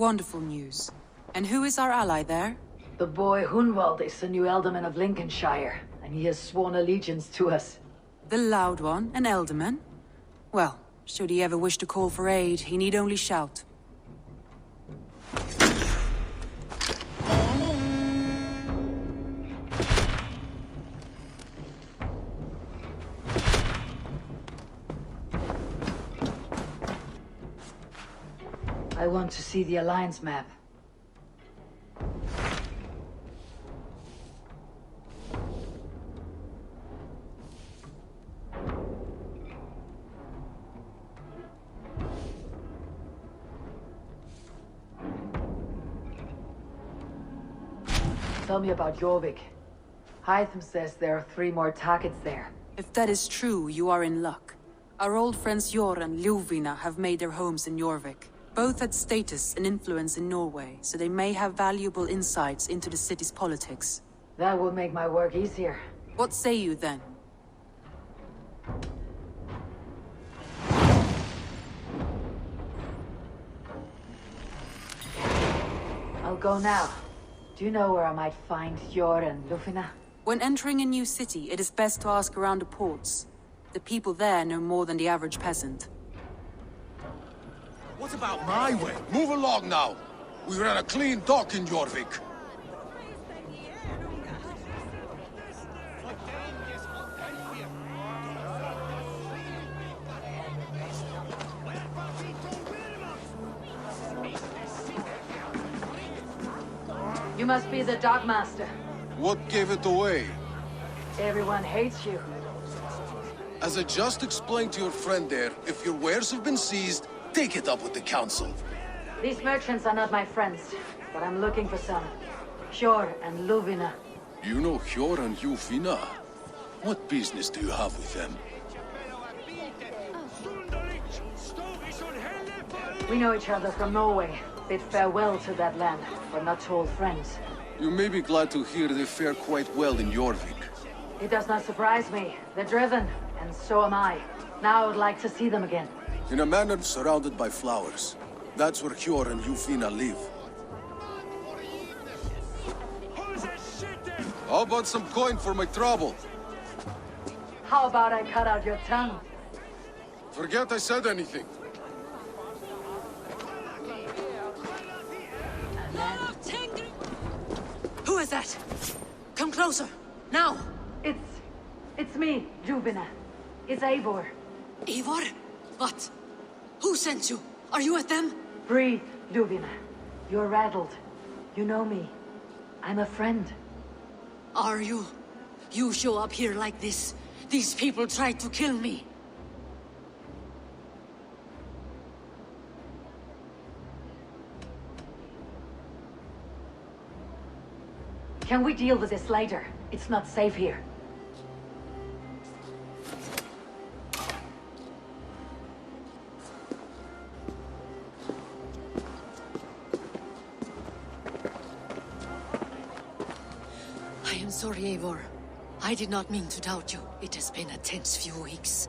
Wonderful news. And who is our ally there? The boy Hunwald is the new alderman of Lincolnshire, and he has sworn allegiance to us. The loud one, an alderman? Well, should he ever wish to call for aid, he need only shout. I want to see the Alliance map. Tell me about Jorvik. Hytham says there are 3 more targets there. If that is true, you are in luck. Our old friends Jor and Ljuvina have made their homes in Jorvik. Both had status and influence in Norway, so they may have valuable insights into the city's politics. That will make my work easier. What say you then? I'll go now. Do you know where I might find Jor and Ljuvina? When entering a new city, it is best to ask around the ports. The people there know more than the average peasant. What about my way? Move along now. We ran a clean dock in Jorvik. You must be the dockmaster. What gave it away? Everyone hates you. As I just explained to your friend there, if your wares have been seized, take it up with the council. These merchants are not my friends, but I'm looking for some. Jor and Ljuvina. You know Jor and Ljuvina? What business do you have with them? We know each other from Norway. Bid farewell to that land, but not to old friends. You may be glad to hear they fare quite well in Jorvik. It does not surprise me. They're driven, and so am I. Now I would like to see them again. In a manor surrounded by flowers. That's where Jor and Ljuvina live. How about some coin for my trouble? How about I cut out your tongue? Forget I said anything. Who is that? Come closer, now! It's me, Ljuvina. It's Eivor. Eivor? What? Who sent you? Are you with them? Breathe, Ljuvina. You're rattled. You know me. I'm a friend. Are you? You show up here like this. These people tried to kill me. Can we deal with this later? It's not safe here. I am sorry, Eivor. I did not mean to doubt you. It has been a tense few weeks.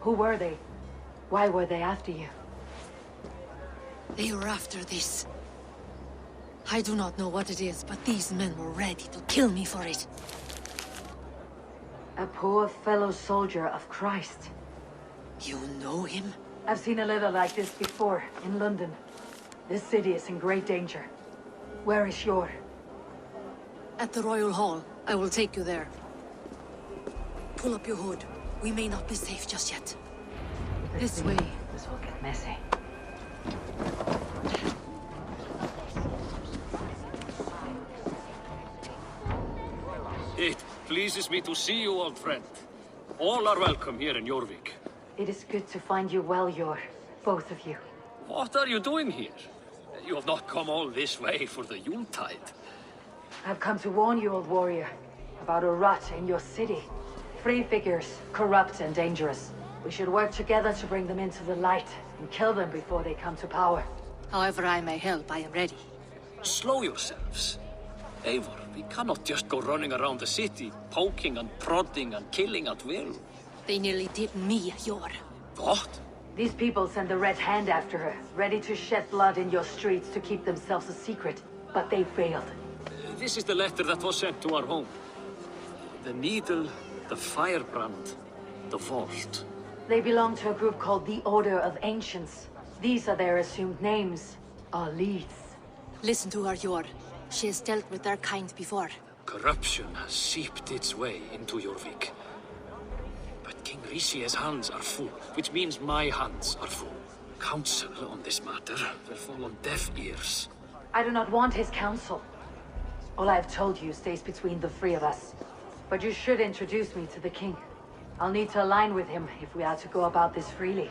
Who were they? Why were they after you? They were after this. I do not know what it is, but these men were ready to kill me for it. A poor fellow soldier of Christ. You know him? I've seen a letter like this before, in London. This city is in great danger. Where is Jor? At the Royal Hall. I will take you there. Pull up your hood. We may not be safe just yet. This way. This will get messy. It pleases me to see you, old friend. All are welcome here in Jorvik. It is good to find you well, Jor. Both of you. What are you doing here? You have not come all this way for the Yuletide. I've come to warn you, old warrior, about a rot in your city. 3 figures, corrupt and dangerous. We should work together to bring them into the light and kill them before they come to power. However I may help, I am ready. Slow yourselves. Eivor, we cannot just go running around the city, poking and prodding and killing at will. They nearly did me, Jor. What? These people send the Red Hand after her, ready to shed blood in your streets to keep themselves a secret. But they failed. This is the letter that was sent to our home. The needle, the firebrand, the vault. They belong to a group called the Order of Ancients. These are their assumed names. Our leads. Listen to her, Yor. She has dealt with their kind before. Corruption has seeped its way into Jorvik. But King Risie's hands are full, which means my hands are full. Counsel on this matter will fall on deaf ears. I do not want his counsel. All I have told you stays between the three of us. But you should introduce me to the king. I'll need to align with him if we are to go about this freely.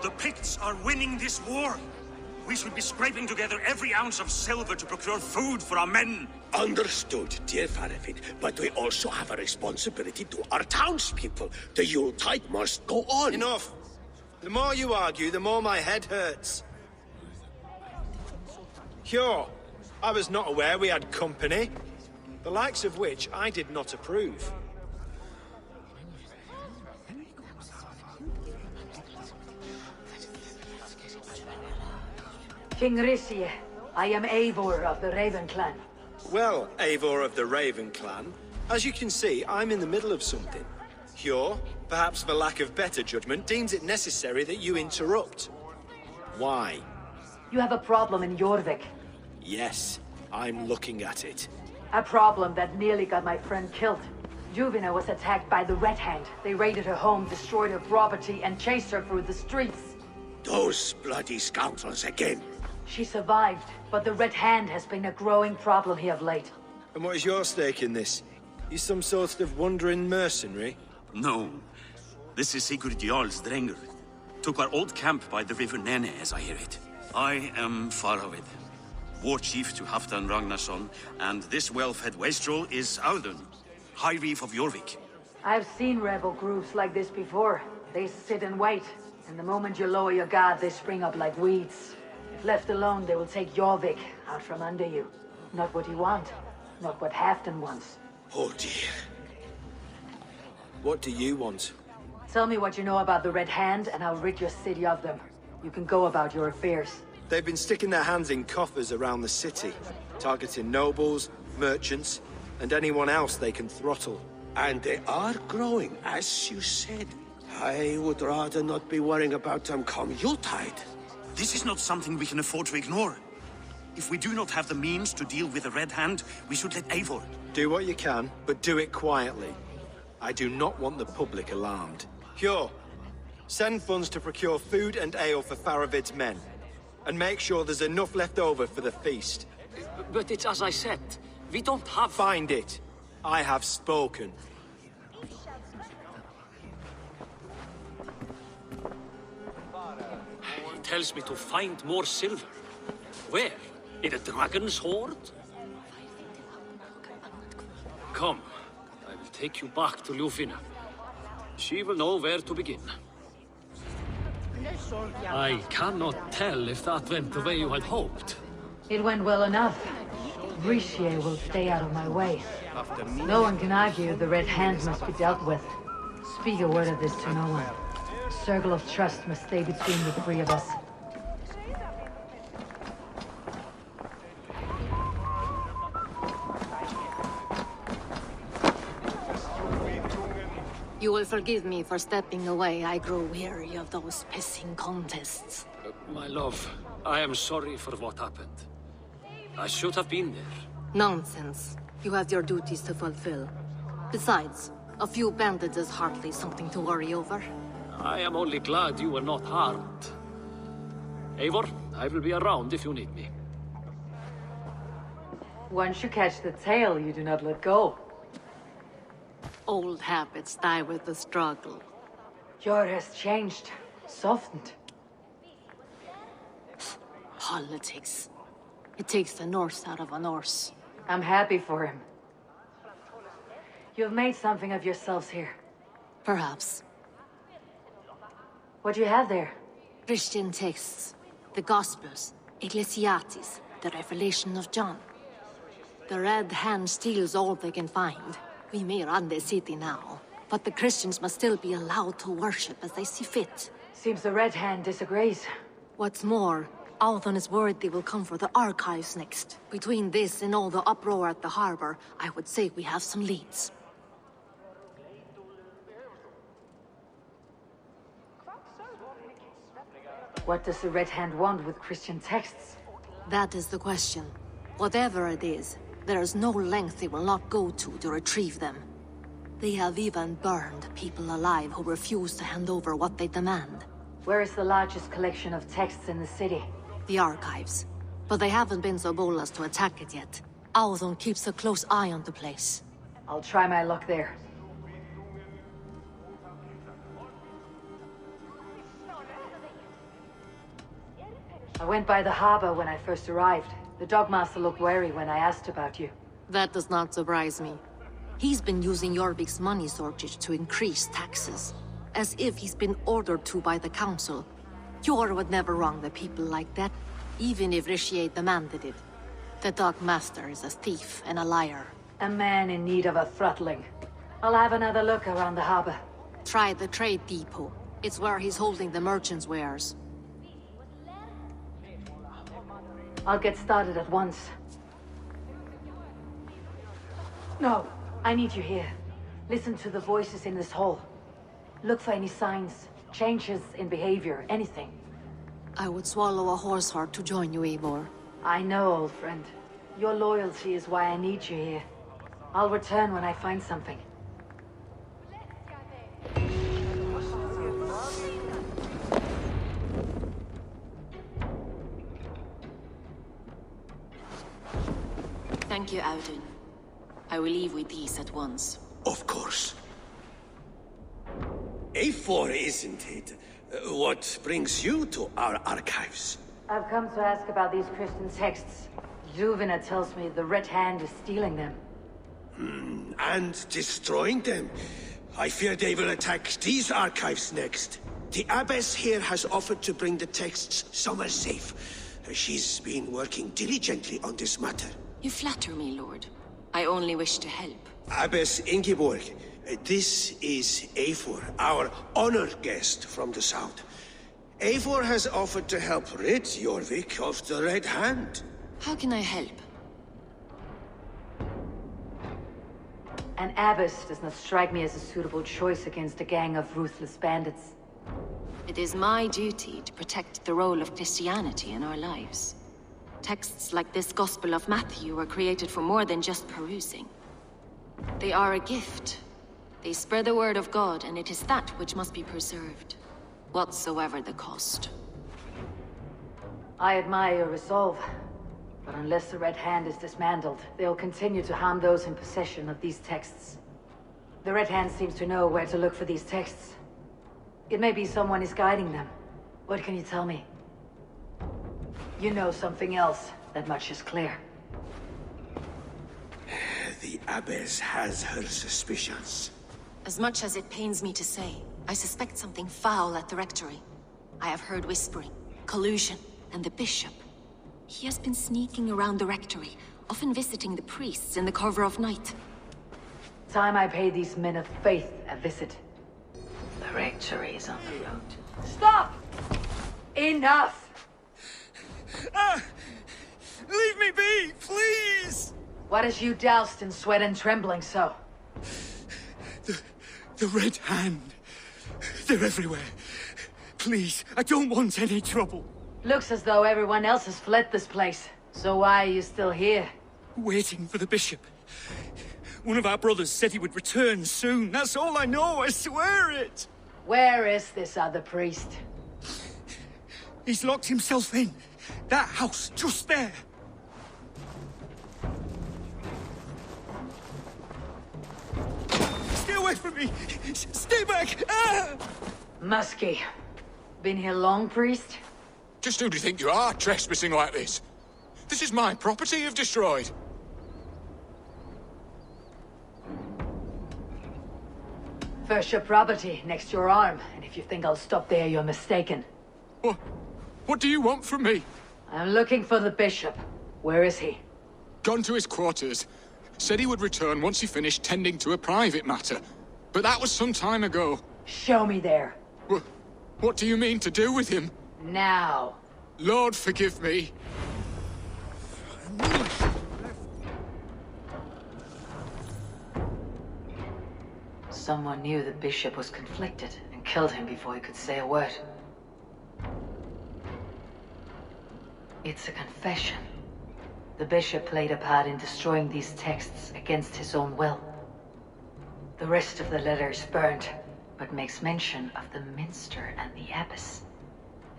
The Picts are winning this war. We should be scraping together every ounce of silver to procure food for our men. Understood, dear Faravid, but we also have a responsibility to our townspeople. The Yuletide must go on. Enough! The more you argue, the more my head hurts. Cure, I was not aware we had company, the likes of which I did not approve. King Risie, I am Eivor of the Raven clan. Well, Eivor of the Raven clan, as you can see, I'm in the middle of something. Cure, perhaps for lack of better judgment, deems it necessary that you interrupt. Why? You have a problem in Jorvik. Yes, I'm looking at it. A problem that nearly got my friend killed. Juvina was attacked by the Red Hand. They raided her home, destroyed her property, and chased her through the streets. Those bloody scoundrels again. She survived, but the Red Hand has been a growing problem here of late. And what is your stake in this? You some sort of wandering mercenary? No. This is Sigurd Jarl's Drenger. Took our old camp by the river Nene, as I hear it. I am Faravid, war chief to Halfdan Ragnarsson, and this well-fed wastrel is Audun, High Reef of Jorvik. I've seen rebel groups like this before. They sit and wait, and the moment you lower your guard, they spring up like weeds. If left alone, they will take Jorvik out from under you. Not what you want, not what Halfdan wants. Oh dear. What do you want? Tell me what you know about the Red Hand, and I'll rid your city of them. You can go about your affairs. They've been sticking their hands in coffers around the city, targeting nobles, merchants, and anyone else they can throttle. And they are growing, as you said. I would rather not be worrying about them come Yuletide. This is not something we can afford to ignore. If we do not have the means to deal with the Red Hand, we should let Eivor. Do what you can, but do it quietly. I do not want the public alarmed. Cure. Send funds to procure food and ale for Faravid's men. And make sure there's enough left over for the feast. But it's as I said, we don't have... Find it. I have spoken. He tells me to find more silver. Where? In a dragon's hoard? Come, I will take you back to Ljufina. She will know where to begin. I cannot tell if that went the way you had hoped. It went well enough. Risie will stay out of my way. No one can argue the Red Hand must be dealt with. Speak a word of this to no one. A circle of trust must stay between the three of us. You will forgive me for stepping away. I grow weary of those pissing contests. My love, I am sorry for what happened. I should have been there. Nonsense. You have your duties to fulfill. Besides, a few bandits is hardly something to worry over. I am only glad you were not harmed. Eivor, I will be around if you need me. Once you catch the tail, you do not let go. Old habits die with the struggle. Jor has changed, softened. Politics. It takes the Norse out of a Norse. I'm happy for him. You've made something of yourselves here. Perhaps. What do you have there? Christian texts. The Gospels. Ecclesiastes, the revelation of John. The Red Hand steals all they can find. We may run the city now, but the Christians must still be allowed to worship as they see fit. Seems the Red Hand disagrees. What's more, Althon is worried they will come for the archives next. Between this and all the uproar at the harbor, I would say we have some leads. What does the Red Hand want with Christian texts? That is the question. Whatever it is, there is no length they will not go to retrieve them. They have even burned people alive who refuse to hand over what they demand. Where is the largest collection of texts in the city? The archives. But they haven't been so bold as to attack it yet. Althon keeps a close eye on the place. I'll try my luck there. I went by the harbor when I first arrived. The Dogmaster looked wary when I asked about you. That does not surprise me. He's been using Jorvik's money shortage to increase taxes. As if he's been ordered to by the council. Jor would never wrong the people like that, even if Rishier demanded it. The Dogmaster is a thief and a liar. A man in need of a throttling. I'll have another look around the harbor. Try the trade depot. It's where he's holding the merchants' wares. I'll get started at once. No, I need you here. Listen to the voices in this hall. Look for any signs, changes in behavior, anything. I would swallow a horse heart to join you, Eivor. I know, old friend. Your loyalty is why I need you here. I'll return when I find something. Thank you, Odin. I will leave with these at once. Of course. Eivor, isn't it? What brings you to our archives? I've come to ask about these Christian texts. Juvina tells me the Red Hand is stealing them. And destroying them. I fear they will attack these archives next. The abbess here has offered to bring the texts somewhere safe. She's been working diligently on this matter. You flatter me, Lord. I only wish to help. Abbess Ingeborg, this is Eivor, our honored guest from the south. Eivor has offered to help rid Jorvik of the Red Hand. How can I help? An abbess does not strike me as a suitable choice against a gang of ruthless bandits. It is my duty to protect the role of Christianity in our lives. Texts like this Gospel of Matthew were created for more than just perusing. They are a gift. They spread the word of God, and it is that which must be preserved, whatsoever the cost. I admire your resolve, but unless the Red Hand is dismantled, they'll continue to harm those in possession of these texts. The Red Hand seems to know where to look for these texts. It may be someone is guiding them. What can you tell me? You know something else. That much is clear. The abbess has her suspicions. As much as it pains me to say, I suspect something foul at the rectory. I have heard whispering, collusion, and the bishop. He has been sneaking around the rectory, often visiting the priests in the cover of night. Time I pay these men of faith a visit. The rectory is on the road. Stop! Enough! Leave me be, please! What has you doused in sweat and trembling so? The Red Hand. They're everywhere. Please, I don't want any trouble. Looks as though everyone else has fled this place. So why are you still here? Waiting for the bishop. One of our brothers said he would return soon. That's all I know, I swear it! Where is this other priest? He's locked himself in. That house, just there. Stay away from me! Stay back! Ah! Muskie. Been here long, priest? Just who do you think you are, trespassing like this? This is my property you've destroyed. First your property, next your arm. And if you think I'll stop there, you're mistaken. What do you want from me? I'm looking for the bishop. Where is he? Gone to his quarters. Said he would return once he finished tending to a private matter. But that was some time ago. Show me there. What do you mean to do with him? Now. Lord, forgive me. Someone knew the bishop was conflicted and killed him before he could say a word. It's a confession. The bishop played a part in destroying these texts against his own will. The rest of the letter is burned, but makes mention of the minster and the abbess.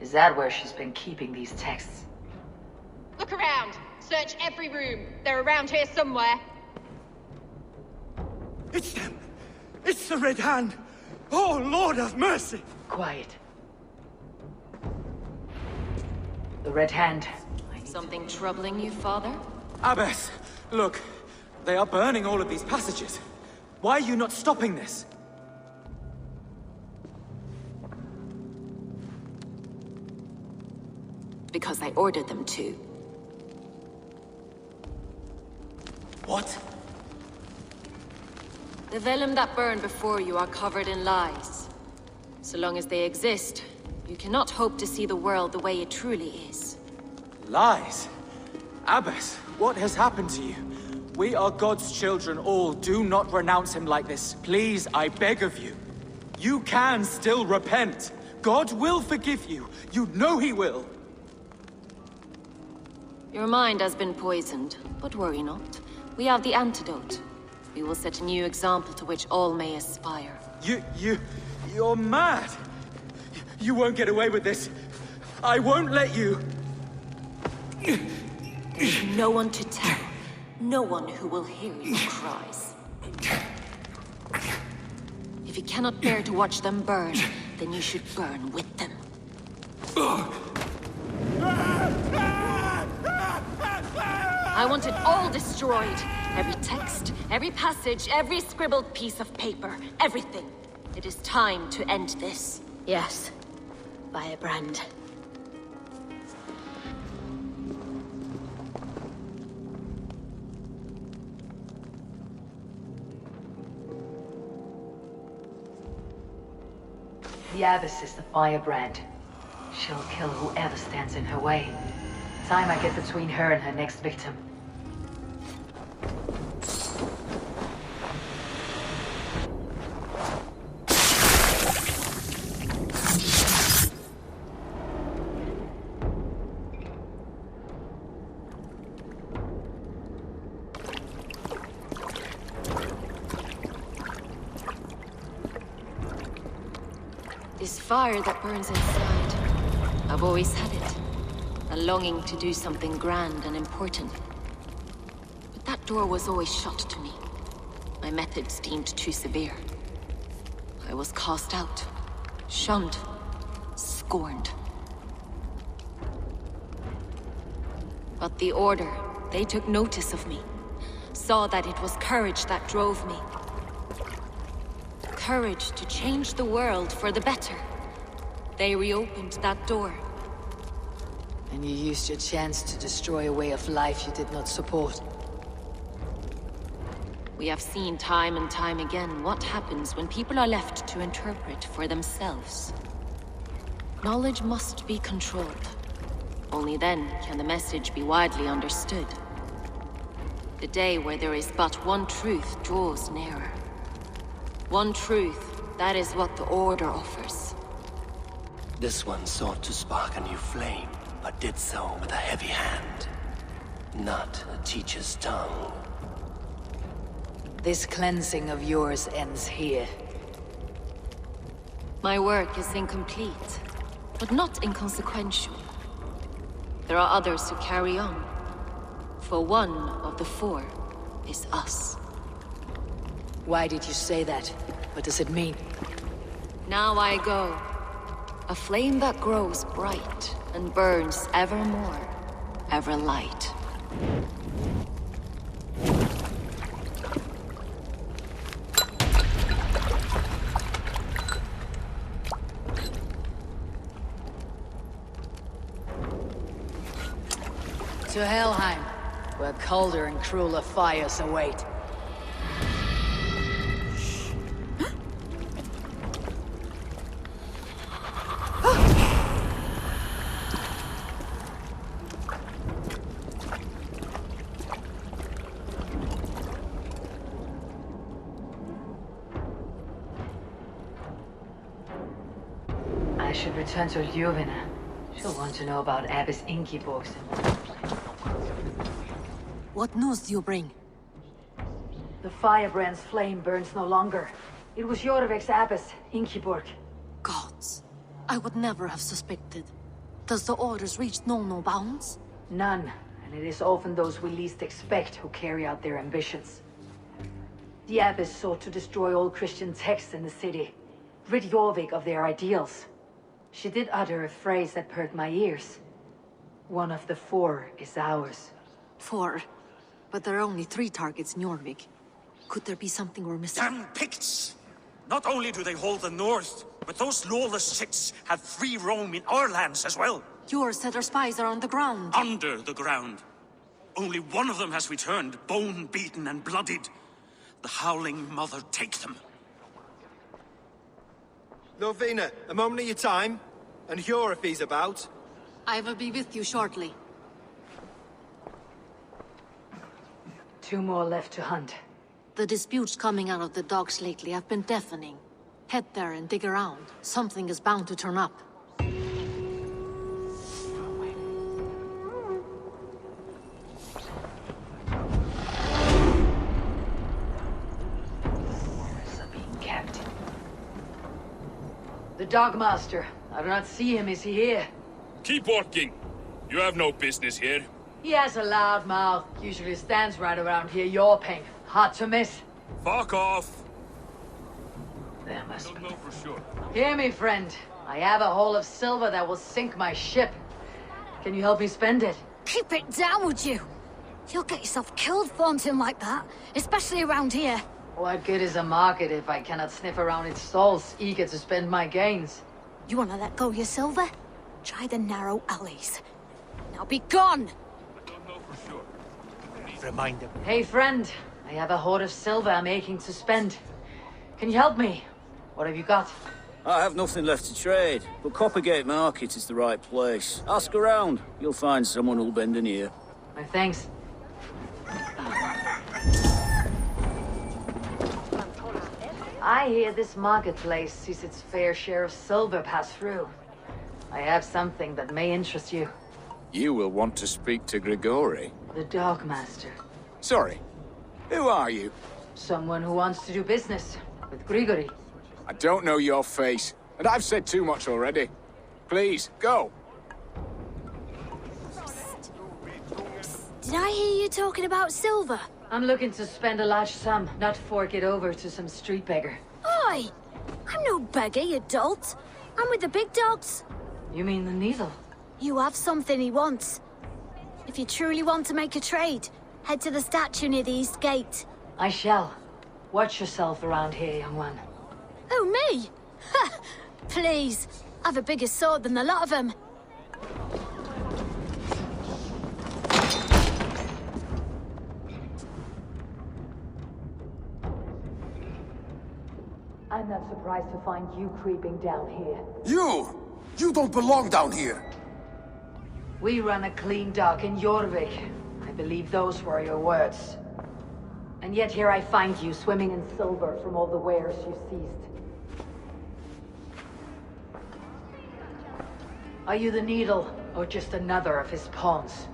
Is that where she's been keeping these texts? Look around! Search every room. They're around here somewhere. It's them! It's the Red Hand! Oh, Lord have mercy! Quiet. The Red Hand. Something troubling you, Father? Abbess, look. They are burning all of these passages. Why are you not stopping this? Because I ordered them to. What? The vellum that burned before you are covered in lies. So long as they exist, you cannot hope to see the world the way it truly is. Lies? Abbess, what has happened to you? We are God's children all. Do not renounce him like this. Please, I beg of you. You can still repent. God will forgive you. You know he will. Your mind has been poisoned, but worry not. We have the antidote. We will set a new example to which all may aspire. You're mad. You won't get away with this. I won't let you. There's no one to tell. No one who will hear your cries. If you cannot bear to watch them burn, then you should burn with them. I want it all destroyed. Every text, every passage, every scribbled piece of paper, everything. It is time to end this. Yes. By a brand. The abbess is the firebrand. She'll kill whoever stands in her way. Time I get between her and her next victim. This fire that burns inside, I've always had it. A longing to do something grand and important. But that door was always shut to me. My methods deemed too severe. I was cast out, shunned, scorned. But the Order, they took notice of me. Saw that it was courage that drove me. Courage to change the world for the better. They reopened that door. And you used your chance to destroy a way of life you did not support. We have seen time and time again what happens when people are left to interpret for themselves. Knowledge must be controlled. Only then can the message be widely understood. The day where there is but one truth draws nearer. One truth, that is what the Order offers. This one sought to spark a new flame, but did so with a heavy hand. Not a teacher's tongue. This cleansing of yours ends here. My work is incomplete, but not inconsequential. There are others who carry on. For one of the four is us. Why did you say that? What does it mean? Now I go. A flame that grows bright and burns ever more, ever light. to Helheim, where colder and crueler fires await. I should return to Ljuvina. She'll want to know about Abbess Ingeborg's. What news do you bring? The firebrand's flame burns no longer. It was Jorvik's abbess, Ingeborg. Gods. I would never have suspected. Does the orders reach no bounds? None. And it is often those we least expect who carry out their ambitions. The abbess sought to destroy all Christian texts in the city. Rid Jorvik of their ideals. She did utter a phrase that perked my ears. One of the 4 is ours. 4? But there are only 3 targets in Jorvik. Could there be something we're missing? Damn Picts! Not only do they hold the north, but those lawless Sits have free roam in our lands as well. Yours said our spies are on the ground. Under the ground. Only one of them has returned, bone-beaten and bloodied. The Howling Mother take them. Lovina, a moment of your time. And Hjor if he's about. I will be with you shortly. 2 more left to hunt. The disputes coming out of the docks lately have been deafening. Head there and dig around. Something is bound to turn up. The Dogmaster. I do not see him. Is he here? Keep working. You have no business here. He has a loud mouth. Usually stands right around here, yawping. Hard to miss. Fuck off. There must Don't know for sure. Hear me, friend. I have a haul of silver that will sink my ship. Can you help me spend it? Keep it down, would you? You'll get yourself killed flaunting like that, especially around here. What good is a market if I cannot sniff around its stalls, eager to spend my gains? You want to let go of your silver? Try the narrow alleys. Now be gone! I don't know for sure. Reminder. Hey, friend. I have a hoard of silver I'm aching to spend. Can you help me? What have you got? I have nothing left to trade, but Coppergate Market is the right place. Ask around. You'll find someone who'll bend an ear. My thanks. I hear this marketplace sees its fair share of silver pass through. I have something that may interest you. You will want to speak to Grigori. The Dogmaster. Sorry. Who are you? Someone who wants to do business with Grigori. I don't know your face, and I've said too much already. Please, go. Did I hear you talking about silver? I'm looking to spend a large sum, not fork it over to some street beggar. Oi! I'm no beggar, you dolt. I'm with the big dogs. You mean the needle? You have something he wants. If you truly want to make a trade, head to the statue near the East Gate. I shall. Watch yourself around here, young one. Oh, me? Ha! Please. I've a bigger sword than the lot of them. I'm not surprised to find you creeping down here. You! You don't belong down here! We run a clean dock in Jorvik. I believe those were your words. And yet here I find you, swimming in silver from all the wares you seized. Are you the Needle, or just another of his pawns?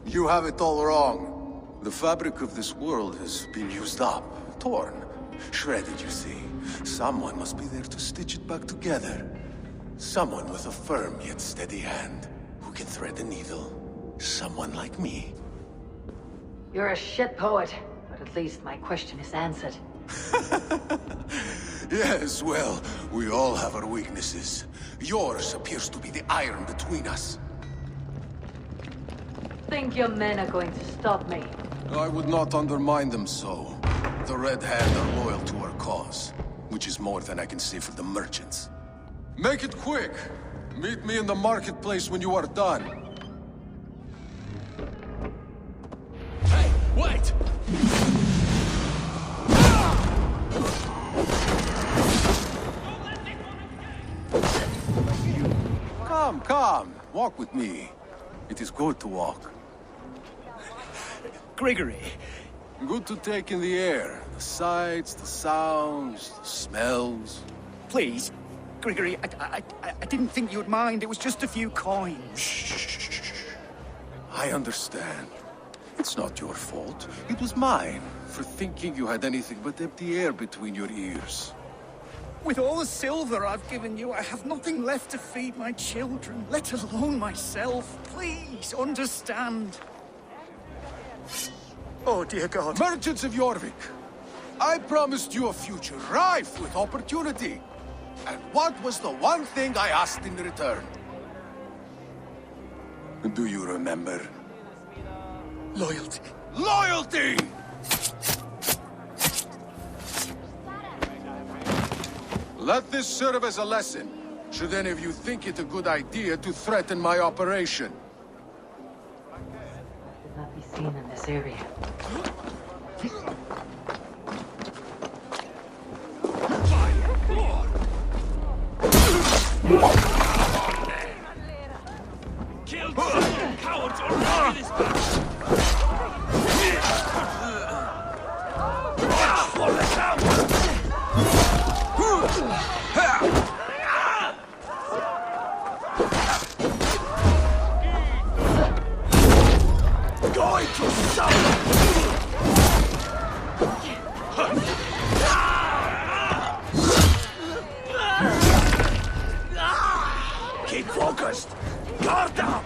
You have it all wrong. The fabric of this world has been used up, torn, shredded, you see. Someone must be there to stitch it back together. Someone with a firm yet steady hand, who can thread the needle. Someone like me. You're a shit poet, but at least my question is answered. Yes, well, we all have our weaknesses. Yours appears to be the iron between us. Think your men are going to stop me? I would not undermine them so. The Red Hand are loyal to our cause, which is more than I can say for the merchants. Make it quick! Meet me in the marketplace when you are done. Wait! Come, come. Walk with me. It is good to walk. Gregory. Good to take in the air. The sights, the sounds, the smells. Please, Gregory, I didn't think you'd mind. It was just a few coins. Shh. I understand. It's not your fault. It was mine, for thinking you had anything but empty air between your ears. With all the silver I've given you, I have nothing left to feed my children, let alone myself. Please, understand. Oh, dear God. Merchants of Jorvik, I promised you a future rife with opportunity. And what was the one thing I asked in return? Do you remember? Loyalty. Loyalty! Let this serve as a lesson, should any of you think it a good idea to threaten my operation. Should not be seen in this area. Kill the cowards already this battle! Going to suffer! Keep focused! Guard up!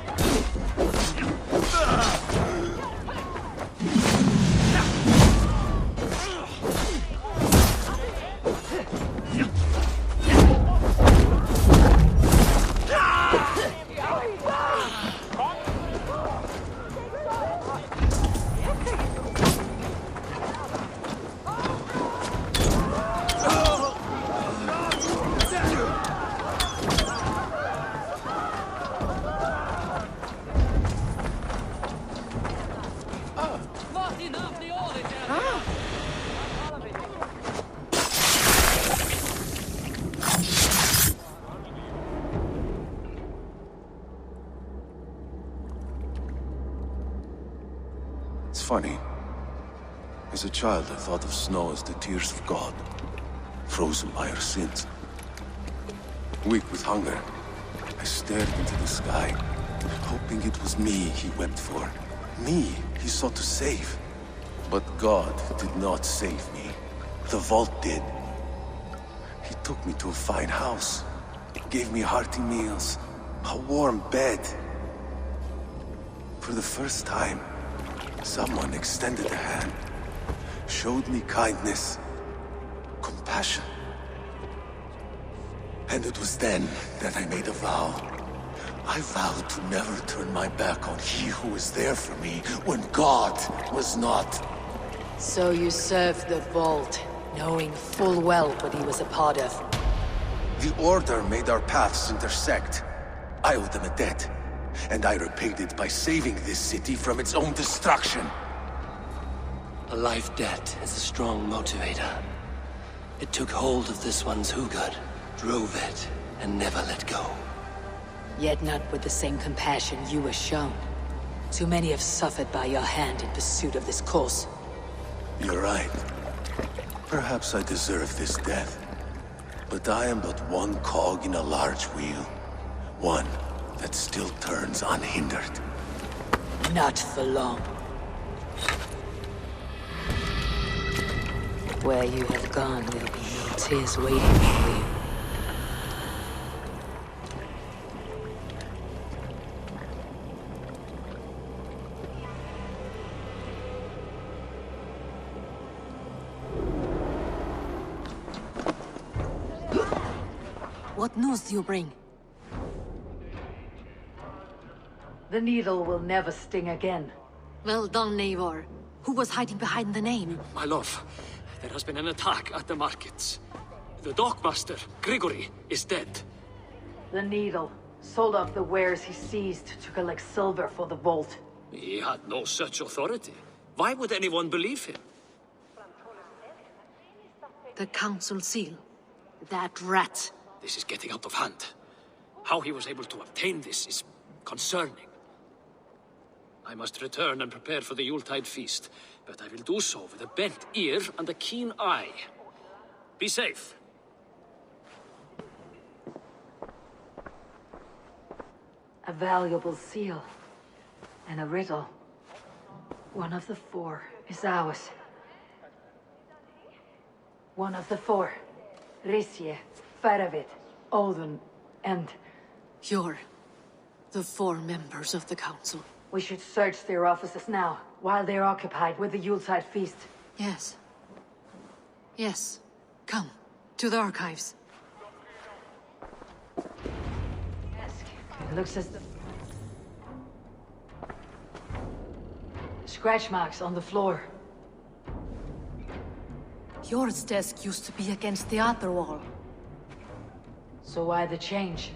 It's funny. As a child, I thought of snow as the tears of God, frozen by our sins. Weak with hunger, I stared into the sky, hoping it was me he wept for. Me he sought to save. But God did not save me. The vault did. He took me to a fine house, gave me hearty meals, a warm bed. For the first time, someone extended a hand, showed me kindness, compassion. And it was then that I made a vow. I vowed to never turn my back on he who was there for me when God was not. So you served the Vault, knowing full well what he was a part of. The Order made our paths intersect. I owed them a debt, and I repaid it by saving this city from its own destruction. A life debt is a strong motivator. It took hold of this one's Hugad, drove it, and never let go. Yet not with the same compassion you were shown. Too many have suffered by your hand in pursuit of this cause. You're right. Perhaps I deserve this death. But I am but one cog in a large wheel. One that still turns unhindered. Not for long. Where you have gone, there'll be no tears waiting for you. What news do you bring? The needle will never sting again. Well done, Eivor. Who was hiding behind the name? My love, there has been an attack at the markets. The dockmaster, Grigory, is dead. The needle sold off the wares he seized to collect silver for the vault. He had no such authority. Why would anyone believe him? The council seal. That rat. This is getting out of hand. How he was able to obtain this is concerning. I must return and prepare for the Yuletide feast, but I will do so with a bent ear and a keen eye. Be safe. A valuable seal. And a riddle. One of the four is ours. One of the four. Risje, Faravid, Odin, and... You're the 4 members of the council. We should search their offices now, while they're occupied with the Yuletide feast. Yes. Yes. Come, to the archives. It looks as though... Scratch marks on the floor. Yours desk used to be against the other wall. So why the change?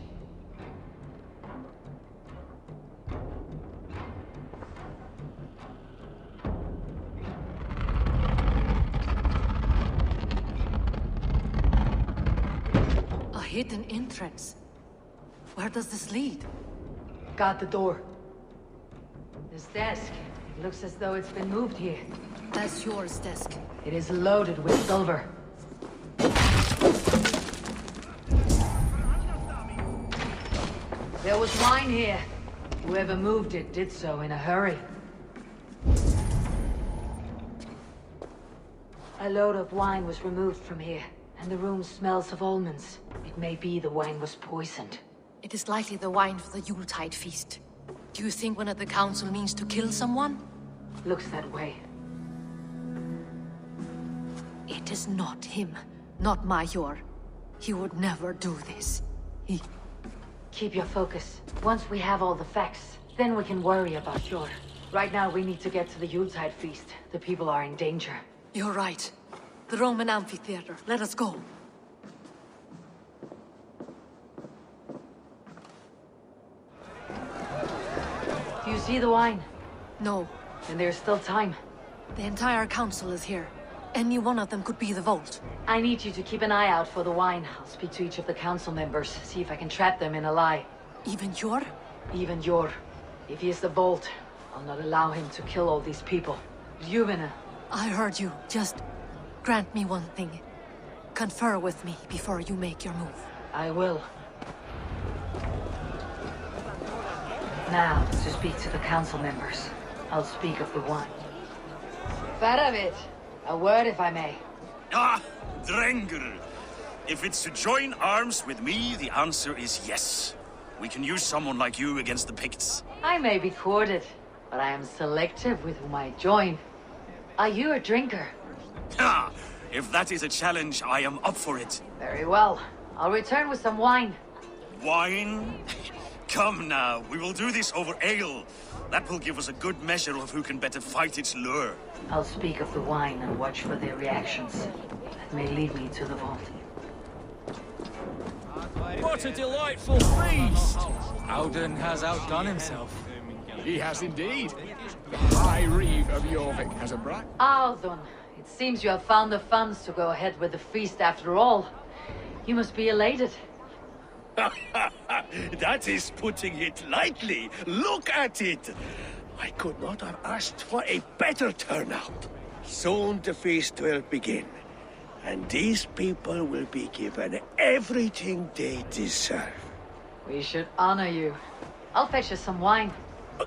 A hidden entrance. Where does this lead? Got the door. This desk, it looks as though it's been moved here. That's yours desk. It is loaded with silver. There was wine here. Whoever moved it did so in a hurry. A load of wine was removed from here, and the room smells of almonds. It may be the wine was poisoned. It is likely the wine for the Yuletide feast. Do you think one of the council means to kill someone? Looks that way. It is not him, not Major. He would never do this. Keep your focus. Once we have all the facts, then we can worry about Yor. Right now, we need to get to the Yuletide feast. The people are in danger. You're right. The Roman amphitheater. Let us go. Do you see the wine? No. Then there's still time. The entire council is here. Any one of them could be the vault. I need you to keep an eye out for the wine. I'll speak to each of the council members, see if I can trap them in a lie. Even Yor? Even Yor. If he is the vault, I'll not allow him to kill all these people. Ljuvina. I heard you. Just grant me one thing. Confer with me before you make your move. I will. Now, to speak to the council members. I'll speak of the wine. Faravid. A word, if I may. Ah, Drengr! If it's to join arms with me, the answer is yes. We can use someone like you against the Picts. I may be courted, but I am selective with whom I join. Are you a drinker? Ha! If that is a challenge, I am up for it. Very well. I'll return with some wine. Wine? Come now, we will do this over ale. That will give us a good measure of who can better fight its lure. I'll speak of the wine and watch for their reactions. That may lead me to the vault. What a delightful feast! Odin has outdone himself. He has indeed. The High Reeve of Jorvik has a brat. Aldun, it seems you have found the funds to go ahead with the feast after all. You must be elated. That is putting it lightly. Look at it! I could not have asked for a better turnout. Soon the feast will begin, and these people will be given everything they deserve. We should honor you. I'll fetch us some wine.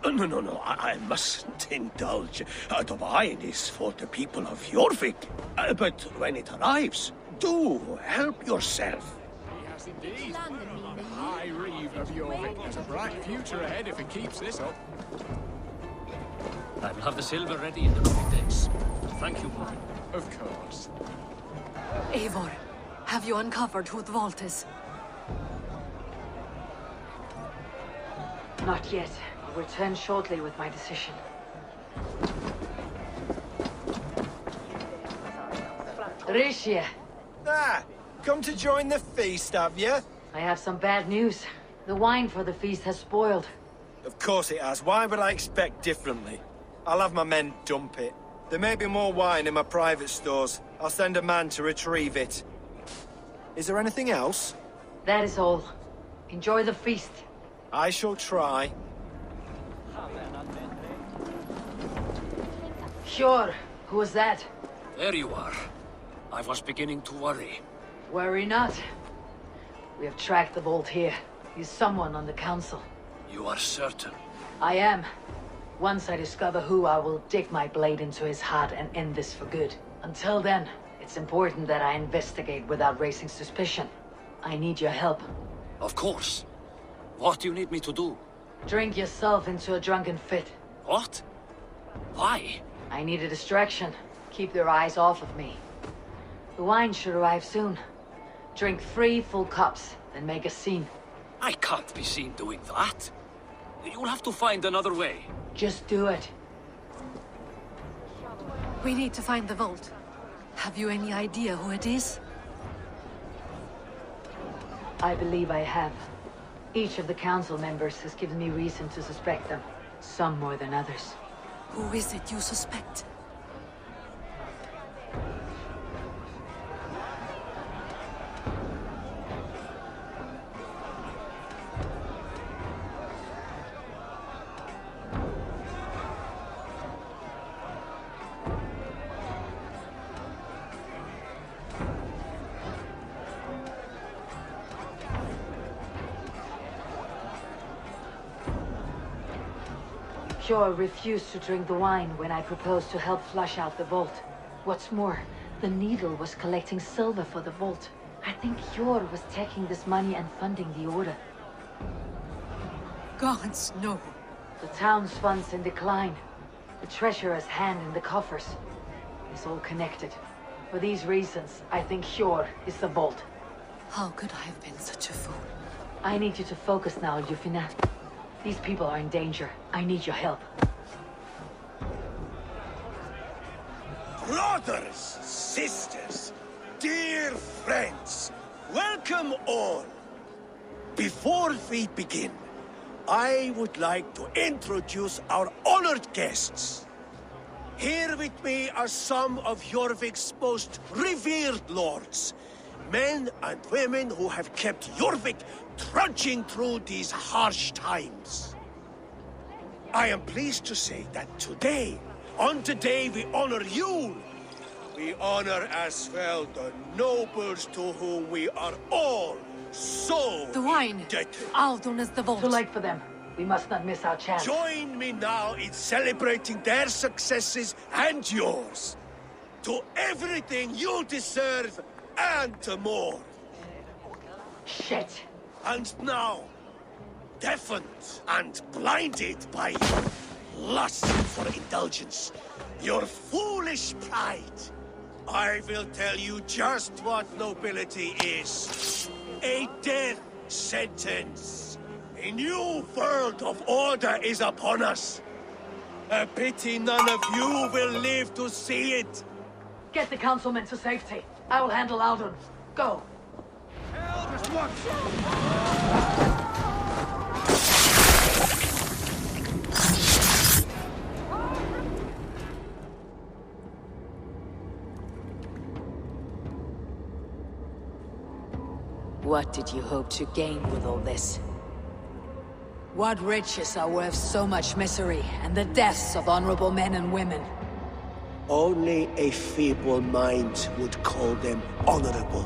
No, I mustn't indulge. The wine is for the people of Jorvik. But when it arrives, do help yourself. Indeed. The High Reeve of Jorvik has a bright future ahead if it keeps this up. I will have the silver ready in the coming days. Thank you, Warren. Of course. Eivor, have you uncovered who the vault is? Not yet. I'll return shortly with my decision. Risje. Ah! Come to join the feast, have you? I have some bad news. The wine for the feast has spoiled. Of course it has. Why would I expect differently? I'll have my men dump it. There may be more wine in my private stores. I'll send a man to retrieve it. Is there anything else? That is all. Enjoy the feast. I shall try. Sure. Who was that? There you are. I was beginning to worry. Worry not. We have tracked the vault here. He's someone on the council. You are certain? I am. Once I discover who, I will dig my blade into his heart and end this for good. Until then, it's important that I investigate without raising suspicion. I need your help. Of course. What do you need me to do? Drink yourself into a drunken fit. What? Why? I need a distraction. Keep their eyes off of me. The wine should arrive soon. Drink 3 full cups, then make a scene. I can't be seen doing that. You'll have to find another way. Just do it. We need to find the vault. Have you any idea who it is? I believe I have. Each of the council members has given me reason to suspect them. Some more than others. Who is it you suspect? Hjor refused to drink the wine when I proposed to help flush out the vault. What's more, the needle was collecting silver for the vault. I think Hjor was taking this money and funding the order. Gods, no. The town's funds in decline. The treasurer's hand in the coffers. It's all connected. For these reasons, I think Hjor is the vault. How could I have been such a fool? I need you to focus now, Yufina. These people are in danger. I need your help. Brothers, sisters, dear friends, welcome all. Before we begin, I would like to introduce our honored guests. Here with me are some of Jorvik's most revered lords. Men and women who have kept Jorvik trudging through these harsh times. I am pleased to say that today, on the day we honor you, we honor as well the nobles to whom we are all so The wine! indebted. Aldon is the vault. Too late for them. We must not miss our chance. Join me now in celebrating their successes and yours. To everything you deserve and more. Shit. And now, deafened and blinded by your lust for indulgence, your foolish pride, I will tell you just what nobility is. A death sentence. A new world of order is upon us. A pity none of you will live to see it. Get the councilmen to safety. I will handle Aldon. Go. What did you hope to gain with all this? What riches are worth so much misery and the deaths of honorable men and women? Only a feeble mind would call them honorable.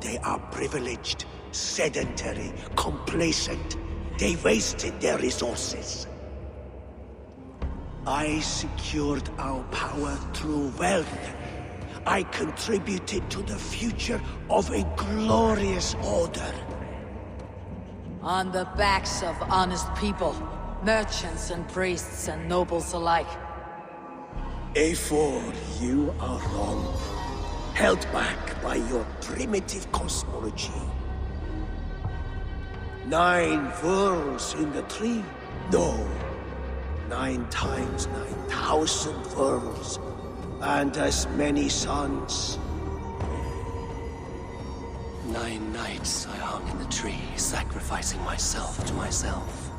They are privileged, sedentary, complacent. They wasted their resources. I secured our power through wealth. I contributed to the future of a glorious order. On the backs of honest people, merchants and priests and nobles alike. Eivor, you are wrong. Held back by your primitive cosmology. 9 worlds in the tree? No. 9 times 9,000 worlds. And as many suns. 9 nights I hung in the tree, sacrificing myself to myself.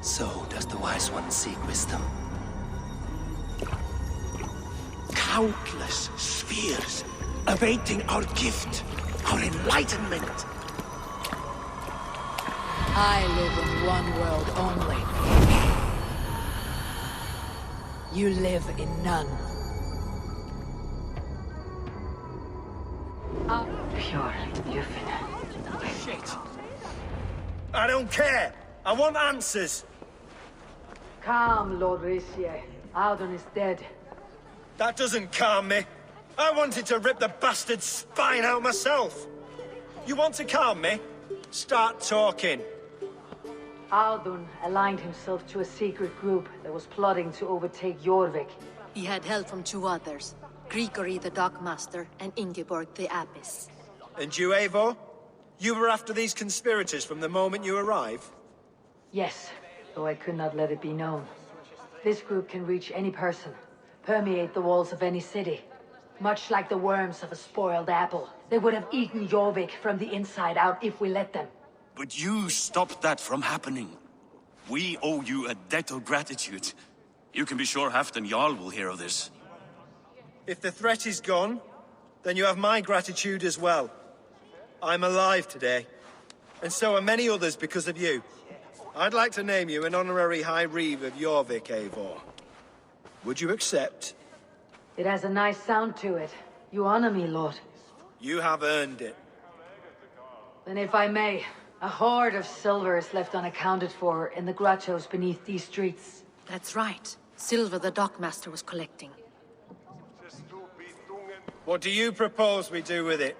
So does the Wise One seek wisdom. countless spheres, awaiting our gift, our enlightenment. I live in one world only. You live in none. Pure Yufin. Shit. I don't care. I want answers. Calm, Lord Risie. Odin is dead. That doesn't calm me. I wanted to rip the bastard's spine out myself. You want to calm me? Start talking. Odin aligned himself to a secret group that was plotting to overtake Jorvik. He had help from two others, Grigory the Dockmaster and Ingeborg the Abbess. And you, Eivor? You were after these conspirators from the moment you arrived? Yes, though I could not let it be known. This group can reach any person, permeate the walls of any city. Much like the worms of a spoiled apple. They would have eaten Jorvik from the inside out if we let them. But you stopped that from happening. We owe you a debt of gratitude. You can be sure Halfdan Jarl will hear of this. If the threat is gone, then you have my gratitude as well. I'm alive today, and so are many others because of you. I'd like to name you an honorary High Reeve of Jorvik, Eivor. Would you accept? It has a nice sound to it. You honor me, Lord. You have earned it. Then if I may, a hoard of silver is left unaccounted for in the grottos beneath these streets. That's right. Silver the Dockmaster was collecting. What do you propose we do with it?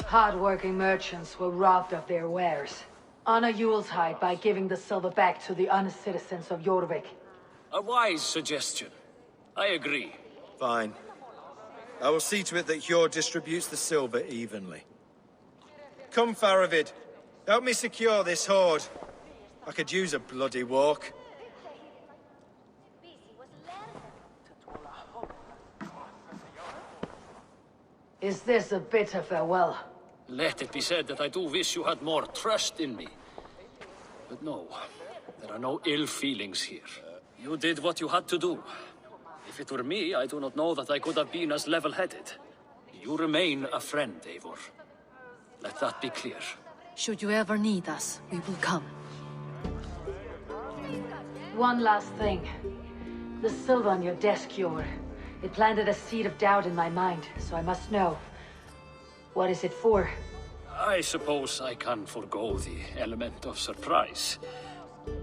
Hard-working merchants were robbed of their wares. Honor Yuletide by giving the silver back to the honest citizens of Jorvik. A wise suggestion. I agree. Fine. I will see to it that Hjord distributes the silver evenly. Come, Faravid. Help me secure this hoard. I could use a bloody walk. Is this a bitter farewell? Let it be said that I do wish you had more trust in me. But no, there are no ill feelings here. You did what you had to do. If it were me, I do not know that I could have been as level-headed. You remain a friend, Eivor. Let that be clear. Should you ever need us, we will come. One last thing. The silver on your desk, Hjord. It planted a seed of doubt in my mind, so I must know. What is it for? I suppose I can forgo the element of surprise.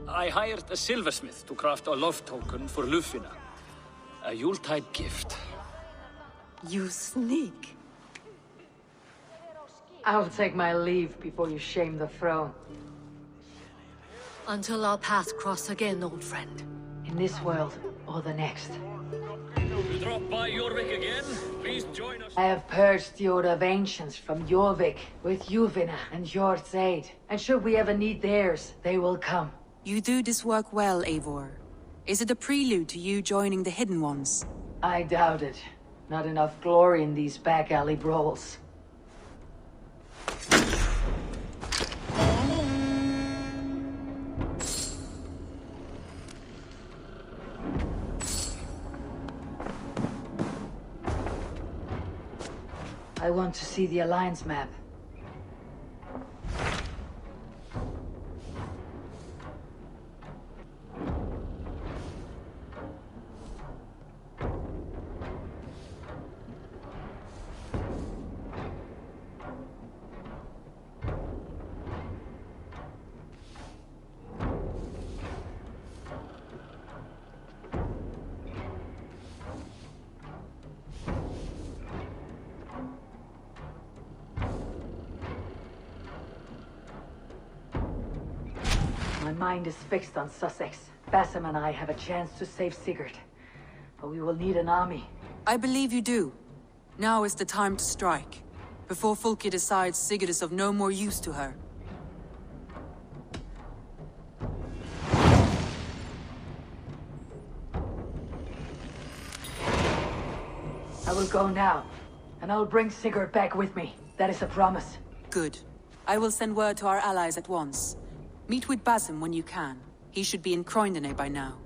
I hired a silversmith to craft a love token for Lufina. A Yuletide gift. You sneak. I'll take my leave before you shame the throne. Until our paths cross again, old friend. In this world, or the next. You drop by Jorvik again? Please join us. I have purged the Order of Ancients from Jorvik with Yuvina and Hjord's aid. And should we ever need theirs, they will come. You do this work well, Eivor. Is it a prelude to you joining the Hidden Ones? I doubt it. Not enough glory in these back alley brawls. I want to see the Alliance map. My mind is fixed on Sussex. Bassam and I have a chance to save Sigurd. But we will need an army. I believe you do. Now is the time to strike. Before Fulke decides Sigurd is of no more use to her. I will go now. And I'll bring Sigurd back with me. That is a promise. Good. I will send word to our allies at once. Meet with Basim when you can. He should be in Croydon by now.